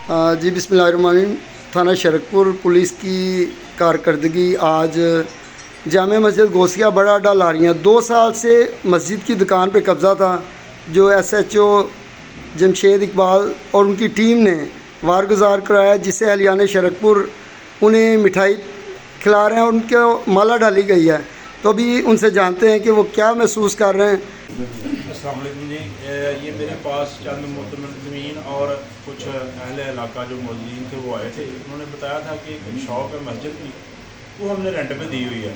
جی بسم اللہ الرحمن الرحیم۔ تھانہ شرکپور پولیس کی کارکردگی آج جامع مسجد گوسیہ بڑا اڈا لاریاں 2 سال سے مسجد کی دکان پہ قبضہ تھا، جو S H O Jamshed Iqbal اور ان کی ٹیم نے وار گزار کرایا، جس سے اہلیان شرکپور انہیں مٹھائی کھلا رہے ہیں اور ان کو مالا ڈالی گئی ہے۔ تو ابھی ان سے جانتے ہیں کہ وہ کیا محسوس کر رہے ہیں۔ السلام علیکم جی، یہ میرے پاس چند ملتزمین اور کچھ اہل علاقہ جو موجودین تھے وہ آئے تھے۔ انہوں نے بتایا تھا کہ ایک شاپ ہے مسجد کی، وہ ہم نے رینٹ پہ دی ہوئی ہے،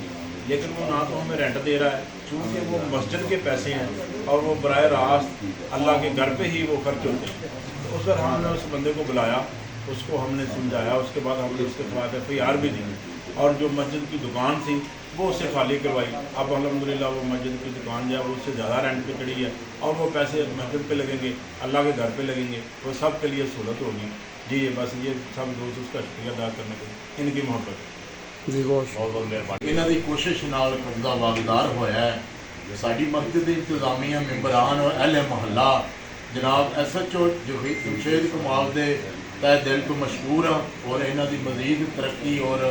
لیکن وہ نہ تو ہمیں رینٹ دے رہا ہے چونکہ وہ مسجد کے پیسے ہیں اور وہ براہ راست اللہ کے گھر پہ ہی وہ خرچ ہوتے ہیں۔ تو اس پر ہم نے اس بندے کو بلایا، اس کو ہم نے سمجھایا، اس کے بعد ہم نے اس کے خلاف FIR بھی دی اور جو مسجد کی دکان تھی وہ اس سے خالی کروائی۔ اب الحمدللہ وہ مسجد کی دکان جو ہے وہ اس سے زیادہ رینٹ پہ چڑھی ہے اور وہ پیسے مسجد پہ لگیں گے، اللہ کے گھر پہ لگیں گے، وہ سب کے لیے سہولت ہوگی جی۔ بس یہ سب دوست اس کا شکریہ ادا کرنے کے، ان کی محبت جی بہت بہت مہربانی۔ ਇਹਨਾਂ ਦੀ ਕੋਸ਼ਿਸ਼ ਨਾਲ ਕਬਜ਼ਾ ਵਾਗਦਾਰ ਹੋਇਆ ਹੈ। ਸਾਡੀ ਮਸਜਿਦ ਦੀ ਇੰਤਜ਼ਾਮੀਆ ਮੈਂਬਰਾਨ ਔਰ ਅਹਿਲੇ ਮੁਹੱਲਾ ਜਨਾਬ SHO ਜਮਸ਼ੇਦ ਕਮਾਲ ਦੇ ਤਹਿ ਦਿਲ ਤੋਂ ਮਸ਼ਕੂਰ ਹਾਂ ਔਰ ਇਹਨਾਂ ਦੀ ਮਜ਼ੀਦ ਤਰੱਕੀ ਔਰ